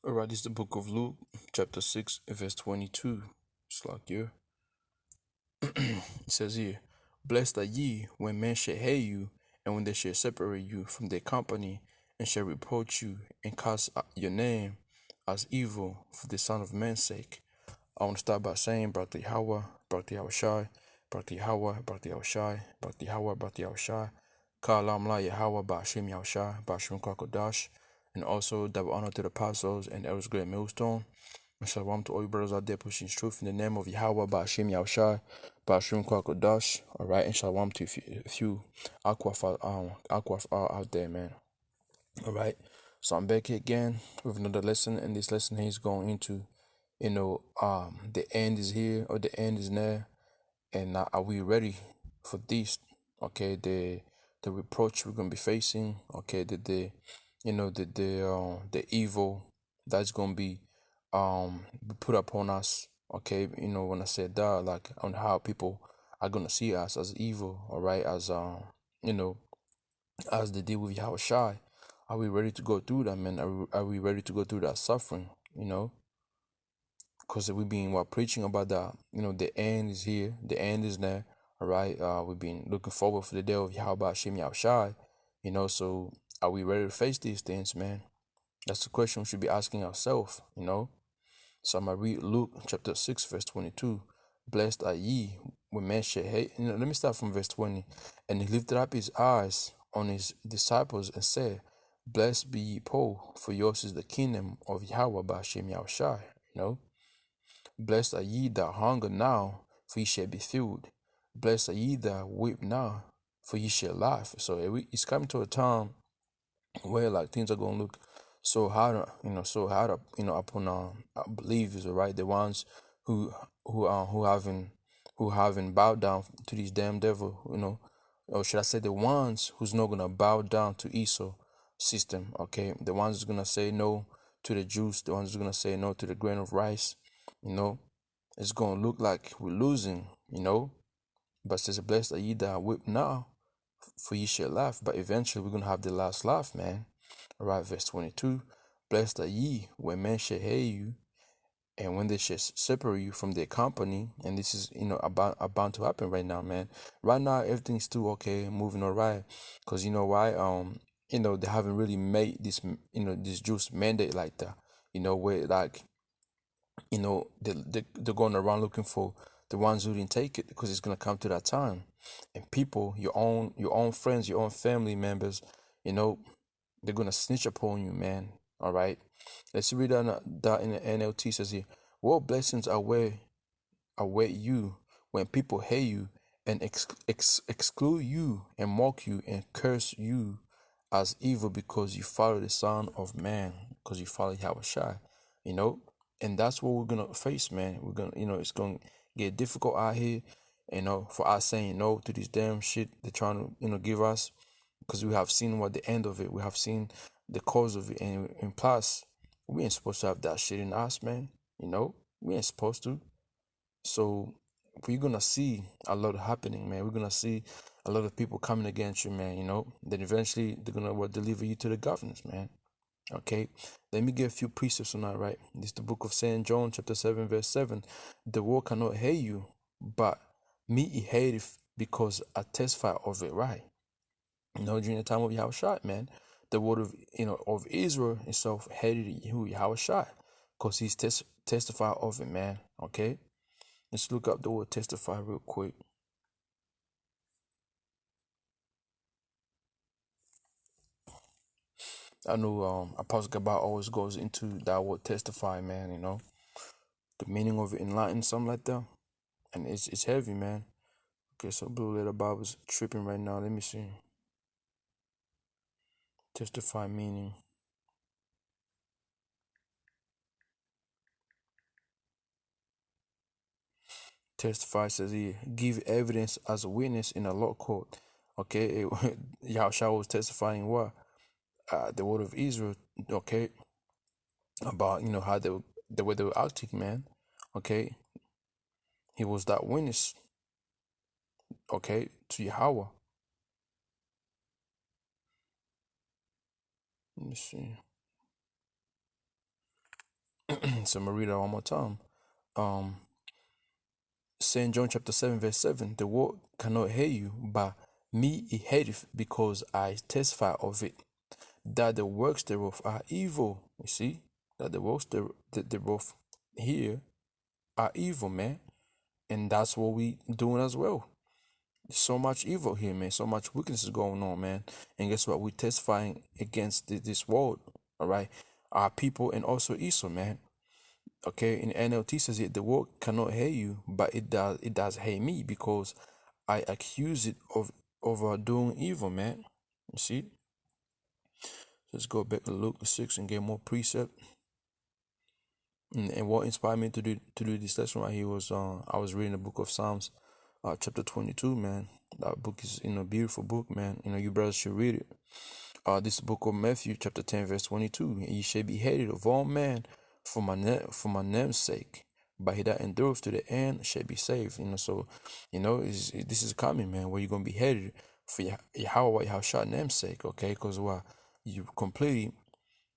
All right, this is the book of Luke, chapter 6, verse 22. It's like, yeah. It says here, Blessed are ye when men shall hate you, and when they shall separate you from their company, and shall reproach you, and cast your name as evil for the Son of Man's sake. I want to start by saying, Barak Yahweh, Barak Yahushai, Barak Yahweh, Barak Yahushai, Barak Yahweh, Barak Yahushai, Ka'alam La Yahweh, Ba'ashim Yahushai, Ba'ashim Kwakodash, and also double honor to the apostles and elders great millstone. And shalom to all you brothers out there pushing truth in the name of Yahweh, Ba'ashim Yahushai, Ba'ashim Kwakodash. All right, and shalom to a few aqua out there, man. All right, so I'm back here again with another lesson, and this lesson here is going into the end is here or the end is near, and are we ready for this? Okay, the reproach we're gonna be facing. Okay, the evil that's gonna be put upon us. Okay, when I said that, like on how people are gonna see us as evil. All right, as you know as they did with Yahushua. Are we ready to go through that, man? Are we ready to go through that suffering? Because we've been preaching about that. The end is here, the end is there. All right, we've been looking forward for the day of Yahweh Hashem Yahushai. So are we ready to face these things, man? That's the question we should be asking ourselves. So I'm gonna read Luke chapter 6, verse 22. Blessed are ye when men shall hate. Let me start from verse 20. And he lifted up his eyes on his disciples and said, Blessed be ye poor, for yours is the kingdom of Yahweh by Hashem Yahushai. Blessed are ye that hunger now, for ye shall be filled. Blessed are ye that weep now, for ye shall laugh. So it's coming to a time where like things are gonna look so hard, upon believers, right? The ones who haven't bowed down to these damn devil, or should I say the ones who's not gonna bow down to Esau system, okay? The ones who's gonna say no to the juice, the ones who's gonna say no to the grain of rice, it's gonna look like we're losing. But says, Blessed are ye that weep now, for ye shall laugh. But eventually we're gonna have the last laugh, man. All right, verse 22. Blessed are ye when men shall hate you, and when they shall separate you from their company. And this is about to happen right now, man. Right now everything's still okay, moving all right. Cause you know why? They haven't really made this juice mandate like that. Where like they're going around looking for the ones who didn't take it, because it's gonna come to that time, and people, your own friends, your own family members, they're gonna snitch upon you, man. All right, let's read that in the NLT. Says here, what blessings await you when people hate you and exclude you and mock you and curse you as evil because you follow the Son of Man, because you follow Yahushua, you know? And that's what we're gonna face, man. We're gonna, it's gonna get difficult out here, for us saying no to this damn shit they're trying to, give us, because we have seen what the end of it, we have seen the cause of it, and plus, we ain't supposed to have that shit in us, man. We ain't supposed to. So we're gonna see a lot happening, man. We're gonna see a lot of people coming against you, man. Then eventually they're gonna deliver you to the governors, man. Okay, let me give a few precepts on that, right? This is the book of St. John, chapter 7, verse 7. The world cannot hate you, but me it hate because I testify of it, right? During the time of Yahushua, man, the word of Israel itself hated who Yahushua, because he's testify of it, man. Okay, let's look up the word testify real quick. I know Apostle Gabal always goes into that word testify, man, the meaning of it in Latin, something like that. And it's heavy, man. Okay, so Blue Letter Bible's tripping right now. Let me see. Testify meaning. Testify says here, give evidence as a witness in a law court. Okay, Yahushua was testifying what? The word of Israel, okay, about how the way they were acting, man. Okay, he was that witness, okay, to Yahweh. Let me see. So I'm gonna read it one more time. Um, St. John chapter 7, verse 7, the world cannot hate you, but me it hateth because I testify of it, that the works thereof are evil. You see? That the works thereof here are evil, man. And that's what we doing as well. There's so much evil here, man. So much wickedness is going on, man. And guess what? We're testifying against this world, all right? Our people and also Esau, man. Okay, in NLT says it, the world cannot hate you, but it does hate me because I accuse it of doing evil, man. You see? Let's go back to Luke 6 and get more precept. And what inspired me to do this lesson right here was I was reading the book of Psalms, chapter 22, man. That book is a beautiful book, man. You brothers should read it. This book of Matthew, chapter 10, verse 22. And ye shall be hated of all men for my name's sake, but he that endureth to the end shall be saved. So this is coming, man, where you're gonna be hated for Yahweh's name's sake, okay? Because you completely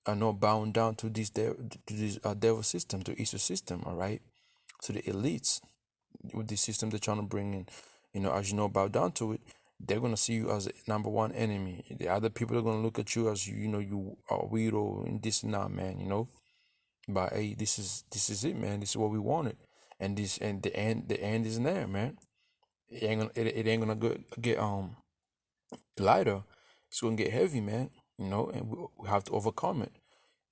are not bound down to this devil system, to Easter system, all right? To the elites with the system they're trying to bring in, as bow down to it, they're gonna see you as a number one enemy. The other people are gonna look at you as you are weirdo and this and that, man. But hey, this is it, man. This is what we wanted, and the end is there, man. It ain't gonna get lighter. It's gonna get heavy, man. And we have to overcome it.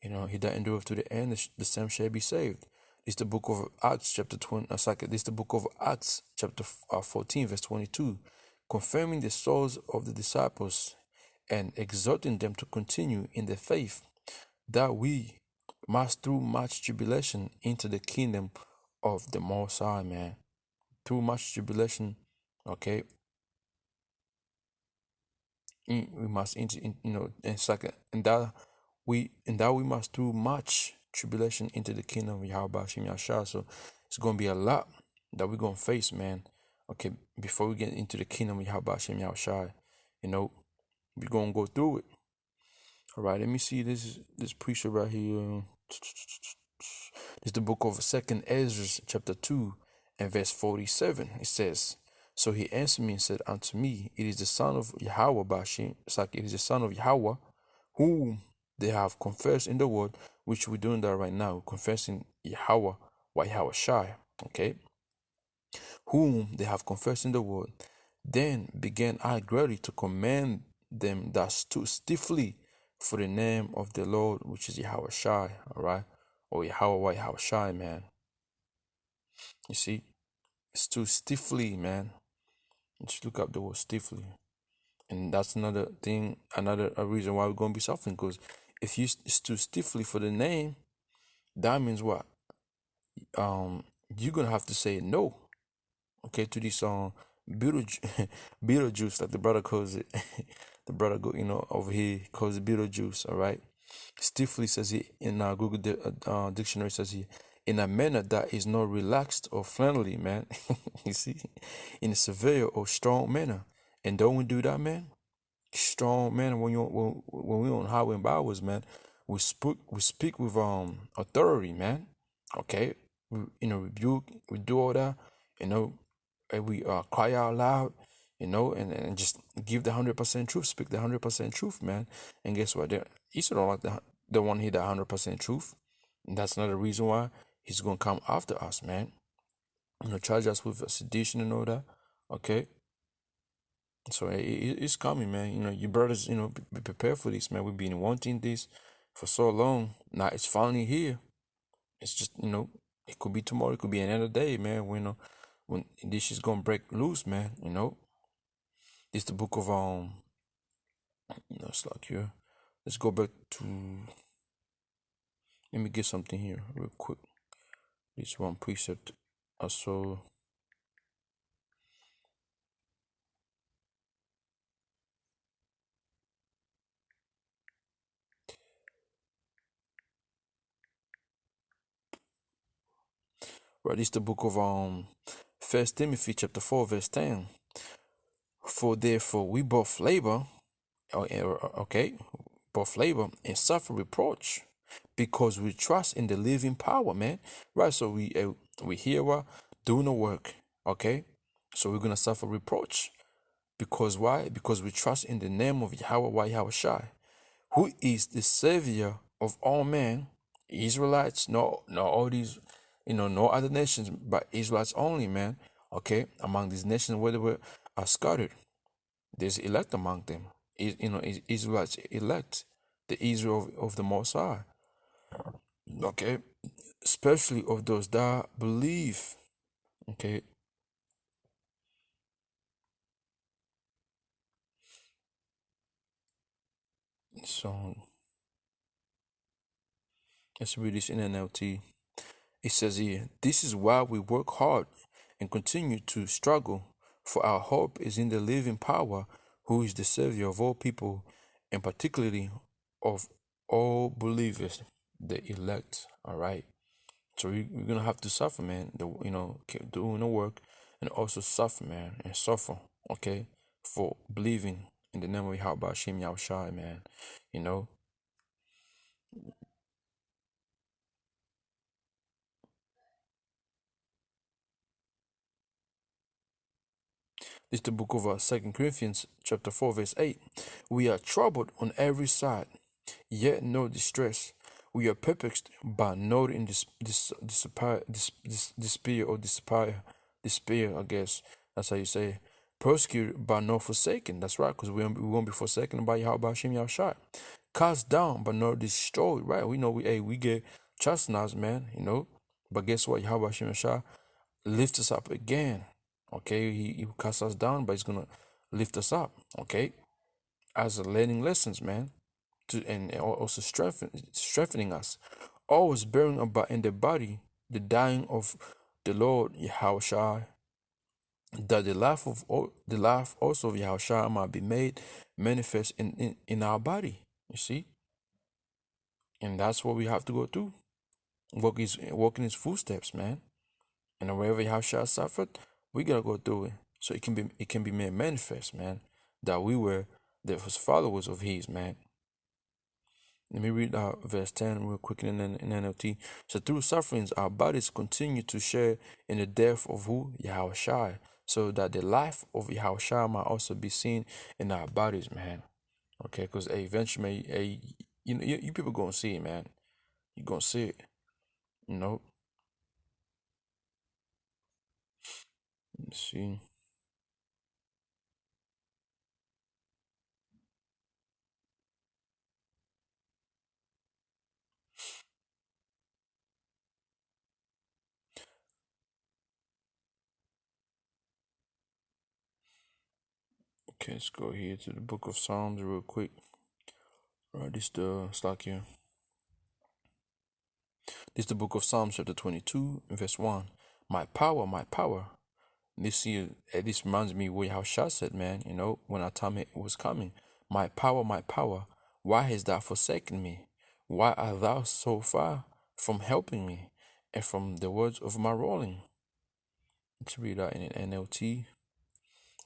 He that endureth to the end, the same shall be saved. This the book of Acts, chapter 20. This the book of Acts, chapter 14, verse 22, confirming the souls of the disciples and exhorting them to continue in the faith, that we must through much tribulation into the kingdom of the Most High, man. Through much tribulation, okay. We must and second, and that we must through much tribulation into the kingdom of Yahweh Hashem Yahshua. So it's gonna be a lot that we're gonna face, man. Okay, before we get into the kingdom of Yahweh Hashem Yahshua, we're gonna go through it. All right, let me see this preacher right here. This is the book of Second Ezra, chapter 2, and verse 47. It says, so he answered me and said unto me, it is the son of Yahweh Bashim. It's like it is the son of Yahweh, whom they have confessed in the word, which we're doing that right now, confessing Yahweh, Yahweh Shai, okay? Whom they have confessed in the word. Then began I greatly to command them that stood stiffly for the name of the Lord, which is Yahweh Shai, all right? Or Yahweh Shai, man. You see, it's too stiffly, man. Just look up the word stiffly. And that's another thing, a reason why we're going to be suffering. Because if you stood stiffly for the name, that means what? You're going to have to say no, okay, to this Beetlejuice, like the brother calls it. The brother, over here calls it Beetlejuice, all right? Stiffly says he in Google dictionary says he in a manner that is not relaxed or friendly, man. You see, in a severe or strong manner. And don't we do that, man? Strong man. When we on highway and byways, man, we speak with authority, man. Okay, we rebuke, we do all that, and we cry out loud, and just give the 100% truth, speak the 100% truth, man. And guess what? Esau don't like the one hear the 100% truth, and that's another reason why he's gonna come after us, man. Charge us with sedition and all that. Okay. So it's coming, man. You brothers, be prepared for this, man. We've been wanting this for so long. Now it's finally here. It's just, it could be tomorrow, it could be another day, man. When this is gonna break loose, man. It's the book of it's like here. Let's go back to. Let me get something here real quick. This one precept. Also. Right, this the book of First Timothy chapter 4 verse 10. For therefore we both labor, okay, both labor and suffer reproach because we trust in the living power, man. Right? So we here doing the work, okay? So we're gonna suffer reproach because why? Because we trust in the name of Yahweh Yahweh Shai, who is the Savior of all men, Israelites, no all these, no other nations, but Israelites only, man. Okay, among these nations where they were are scattered, there's elect among them. Israelites elect, the Israel of the Most High. Okay, especially of those that believe. Okay, so let's read this in NLT. It says here, this is why we work hard and continue to struggle, for our hope is in the living power, who is the Savior of all people, and particularly of all believers, the elect. All right. So we're gonna have to suffer, man. Keep doing the work and also suffer, man, and suffer, okay, for believing in the name of Yahweh Hashem Yahushai, man. You know, it's the book of 2 Corinthians, chapter 4, verse 8. We are troubled on every side, yet no distress. We are perplexed, but not in despair or despair. I guess that's how you say. Persecuted, but not forsaken. That's right, because we won't be forsaken by Yahweh Hashem Yahushai. Cast down, but not destroyed. Right? We know we get chastised, man. But guess what? Yahweh Hashem Yahushai lift us up again. Okay, he casts us down, but he's gonna lift us up. Okay, as a learning lessons, man, and also strengthening us, always bearing about in the body the dying of the Lord Yahushua, that the life also of Yahushua might be made manifest in our body. You see, and that's what we have to go through. Walking his footsteps, man. And wherever Yahushua suffered, we gotta go through it. So it can be made manifest, man, that we were the followers of his, man. Let me read verse 10 real quick in NLT. So through sufferings, our bodies continue to share in the death of who? Yahushua. So that the life of Yahushua might also be seen in our bodies, man. Okay, because eventually, you people gonna see it, man. You gonna see it. You know. Let's see. Okay, let's go here to the book of Psalms real quick. Right, this the stock here. This is the book of Psalms, chapter 22, verse 1. My power, my power. This reminds me what how Shah said, man, when our time was coming. My power, why hast thou forsaken me? Why art thou so far from helping me and from the words of my rolling? Let's read that in an NLT. It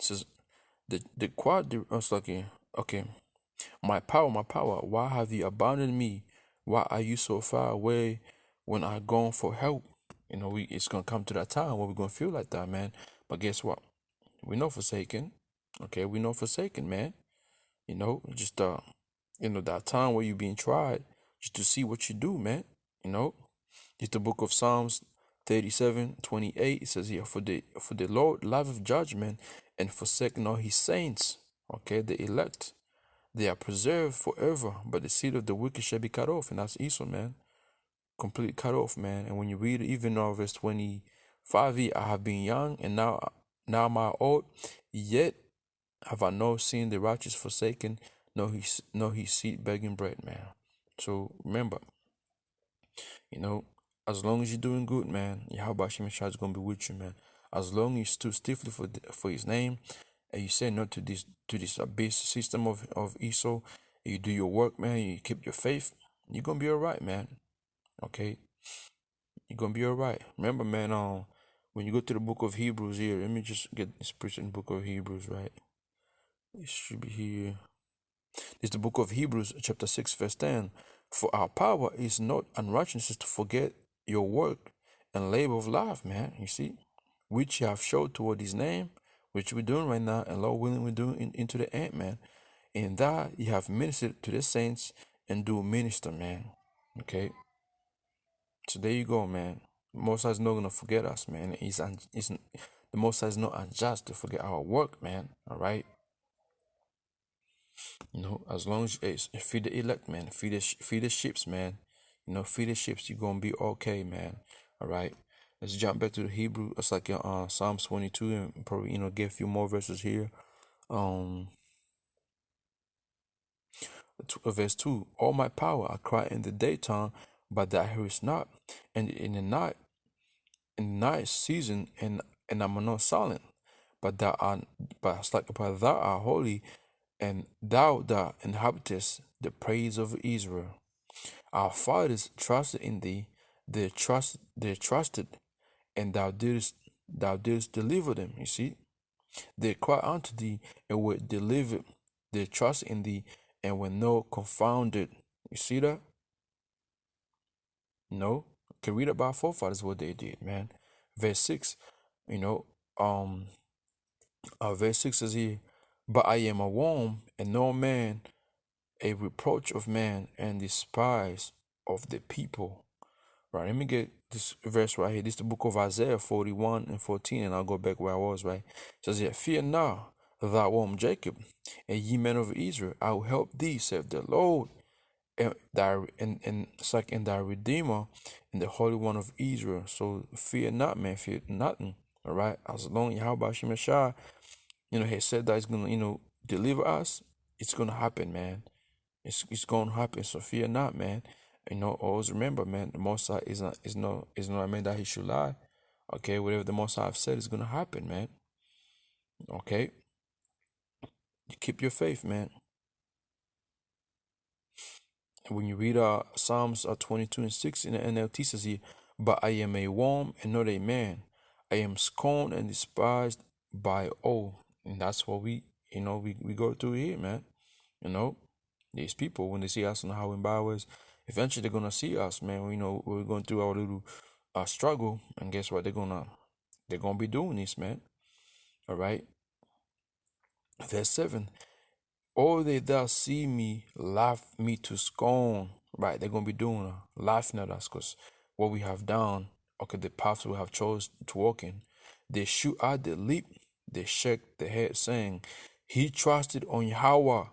says, the quad, okay. My power, why have you abandoned me? Why are you so far away when I gone for help? It's gonna come to that time where we're gonna feel like that, man. But guess what? We're not forsaken. Okay, we're not forsaken, man. Just that time where you're being tried, just to see what you do, man. It's the book of Psalms 37:28. It says here, for the Lord loveth judgment and forsake not his saints. Okay, the elect. They are preserved forever, but the seed of the wicked shall be cut off. And that's Esau, man. Completely cut off, man. And when you read even now verse 25, I have been young and now am I old, yet have I not seen the righteous forsaken, nor his seed begging bread, man. So remember, as long as you're doing good, man, Yahweh Shem is gonna be with you, man. As long as you stood stiffly for his name, and you say no to this base system of Esau, you do your work, man, you keep your faith, you're gonna be alright, man. Okay? You're gonna be alright. Remember, man, when you go to the book of Hebrews here, let me just get this person book of Hebrews, right? It should be here. It's the book of Hebrews, chapter 6, verse 10. For our power is not unrighteousness to forget your work and labor of love, man. You see, which you have showed toward his name, which we're doing right now, and Lord willing, we're doing into the end, man. In that you have ministered to the saints and do minister, man. Okay. So there you go, man. Most High is not gonna forget us, man. The Most High is not unjust to forget our work, man. All right. As long as you feed the elect, man, feed the ships, man. Feed the ships, you're gonna be okay, man. All right. Let's jump back to the Hebrew. It's like Psalms 22, and probably get a few more verses here. Um, Verse 2: All my power I cry in the daytime, but thou hearest not, and in the night season, and I'm not silent. But thou art, but thou art holy, and thou that inhabitest the praise of Israel. Our fathers trusted in thee; they trusted, and thou didst deliver them. You see, they cry unto thee and were delivered. They trust in thee and were not confounded. You see that? No, can read about forefathers what they did, man. Verse 6, you know, um, verse 6 says here, but I am a worm and no man, a reproach of man and despise of the people. Right, let me get this verse right here. This is the book of Isaiah 41 and 14, and I'll go back where I was, right? It says here, fear not, thou worm Jacob, and ye men of Israel, I will help thee, saith the Lord, and it's like in thy Redeemer, and the Holy One of Israel. So fear not, man, fear nothing. All right, as long as Yahweh Shemashah, he said that he's gonna, deliver us. It's gonna happen, man. It's gonna happen. So fear not, man. Always remember, man, the Most High is not a man that he should lie. Okay, whatever the Most High have said is gonna happen, man. Okay, you keep your faith, man. And when you read Psalms 22 and 6 in the NLT says here, but I am a worm and not a man. I am scorned and despised by all. And that's what we go through here, man. These people, when they see us on the highway and byways, eventually they're gonna see us, man. We're going through our little struggle, and guess what? They're gonna be doing this, man. All right. Verse 7: all they that see me laugh me to scorn. Right? They're gonna be doing laughing at us because what we have done, okay, the paths we have chose to walk in. They shoot out the leap, they shake the head, saying, he trusted on Yahweh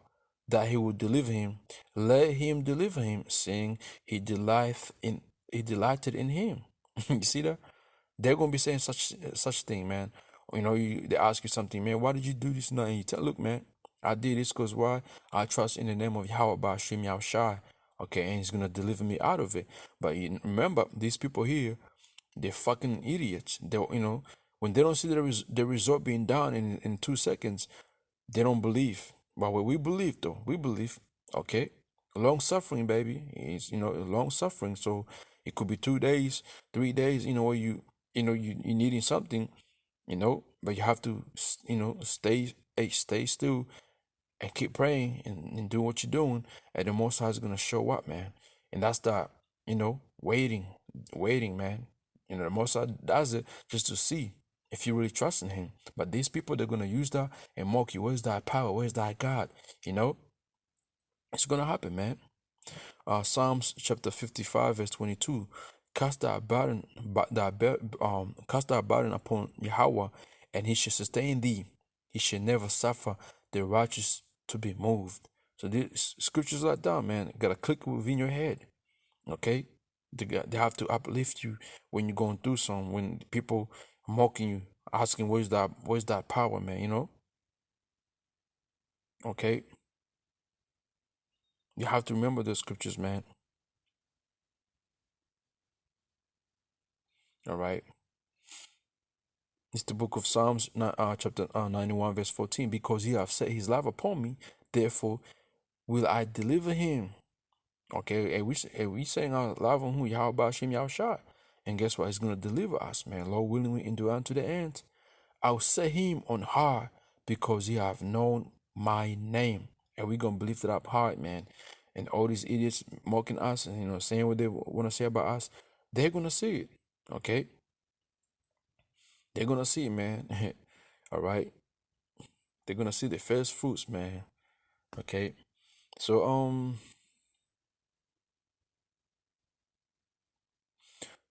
that he would deliver him. Let him deliver him, saying he delighted in him. You see that? They're gonna be saying such thing, man. They ask you something, man. Why did you do this? And you tell, look, man, I did this because why? I trust in the name of Yahweh Bashim Yahushai. Okay, and he's gonna deliver me out of it. But remember, these people here, they're fucking idiots. When they don't see the result being done in 2 seconds, they don't believe. But what we believe, though, we believe. Okay, long suffering, baby. It's long suffering. So it could be 2 days, 3 days. Where you needing something. But you have to stay still and keep praying and do what you're doing, and the Most High is gonna show up, man. And that's that, waiting, man. The Most High does it just to see if you really trust in Him. But these people, they're gonna use that and mock you. Where's that power? Where's that God? It's gonna happen, man. Psalms chapter 55 verse 22. Cast thy burden upon Yahweh, and He shall sustain thee. He shall never suffer the righteous to be moved. So these scriptures like that, man, gotta click within your head. Okay, they have to uplift you when you're going through something. When people mocking you, asking where's that power, man. Okay, you have to remember those scriptures, man. All right. It's the book of Psalms, chapter 91, verse 14. Because he have set his love upon me, therefore will I deliver him. Okay, and we saying our love on who? Yahweh Shem Yahushua. And guess what? He's going to deliver us, man. Lord willing, we endure unto the end. I'll set him on high because he have known my name. And we're going to lift it up high, man. and all these idiots mocking us and saying what they want to say about us, they're gonna see it. Okay, they're gonna see it, man. All right, they're gonna see the first fruits, man. Okay, so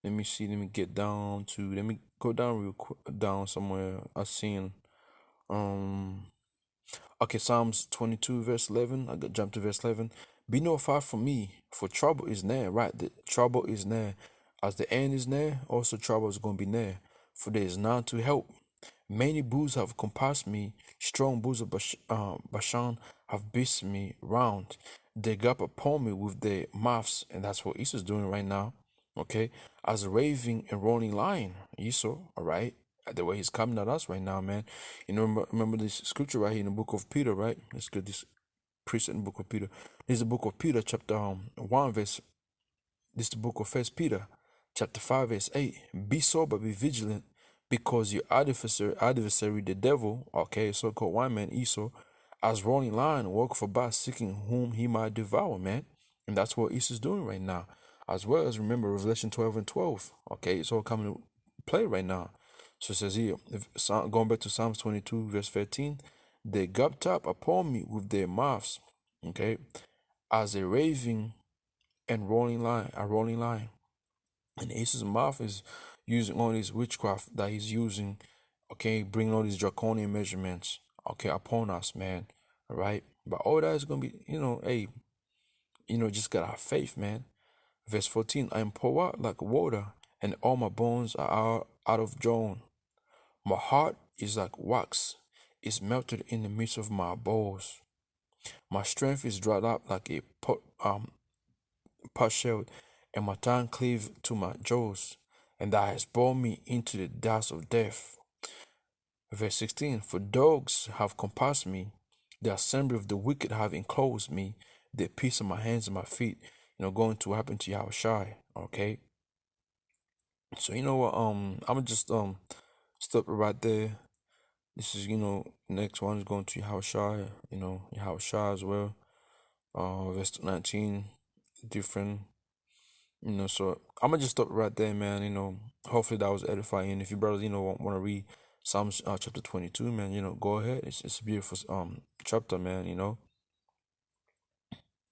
let me see. Let me get down to. Let me go down real quick, down somewhere. I seen um. Okay, Psalms 22 verse 11. I got jump to verse 11. Be not far from me, for trouble is near. Right, the trouble is near. As the end is near, also trouble is going to be near. For there is none to help. Many bulls have compassed me, strong bulls of Bashan have beaten me round. They got upon me with their mouths, and that's what Esau's doing right now. Okay, as a raving and roaring lion, Esau. All right, the way he's coming at us right now, man. Remember this scripture right here in the book of Peter, right? Let's get this precept in the book of Peter. This is the book of Peter, chapter 1, verse. This is the book of First Peter, chapter 5, verse 8. Be sober, be vigilant, because your adversary, the devil, okay, so-called wine man Esau, as roaring lion, walk about seeking whom he might devour, man. And that's what Esau's doing right now. As well as remember Revelation 12 and 12. Okay, it's all coming to play right now. So it says here, going back to Psalms 22, verse 13, they gulped up upon me with their mouths, okay, as a raving and rolling line. And Ace's mouth is using all this witchcraft that he's using, okay, bringing all these draconian measurements, okay, upon us, man. All right. But all that is gonna be, hey, just gotta have faith, man. Verse 14, I am poured out like water, and all my bones are out of joint. My heart is like wax, it's melted in the midst of my bowels. My strength is dried up like a parched, and my tongue cleaved to my jaws, and thou hast brought me into the dust of death. Verse 16, for dogs have compassed me, the assembly of the wicked have enclosed me, the peace of my hands and my feet. Going to happen to Yahushai. Okay. So you know what? I'm gonna just stop it right there. This is next one is going to Yahushai. Yahushai as well. Verse 19, different. So I'm gonna just stop right there, man. Hopefully that was edifying. If you brothers, want to read Psalms chapter 22, man, go ahead. It's a beautiful chapter, man.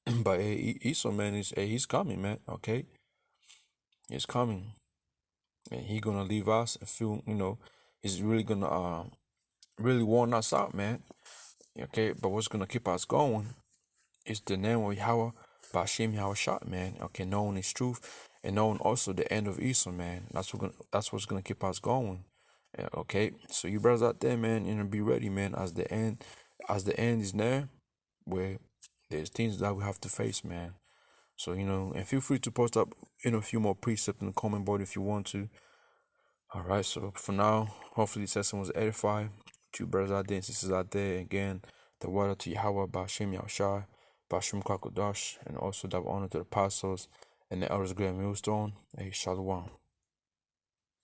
But hey, Esau, man, he's coming, man. Okay, he's coming, and he gonna leave us and feel, he's really gonna really warn us out, man. Okay, but what's gonna keep us going is the name of Yahweh, Bashim Yahushua, man. Okay, knowing his truth and knowing also the end of Esau, man. That's what's gonna keep us going. Okay, so you brothers out there, man, be ready, man, as the end is near, where there's things that we have to face, man. So and feel free to post up a few more precepts in the comment board if you want to. All right, so for now, hopefully this lesson was edifying. To you brothers out there and sisters out there, again, the word to Yahweh, Bashim Yahushua, Bashim Kakodash, and also double honor to the apostles and the elders, great millstone. Hey, Shalom.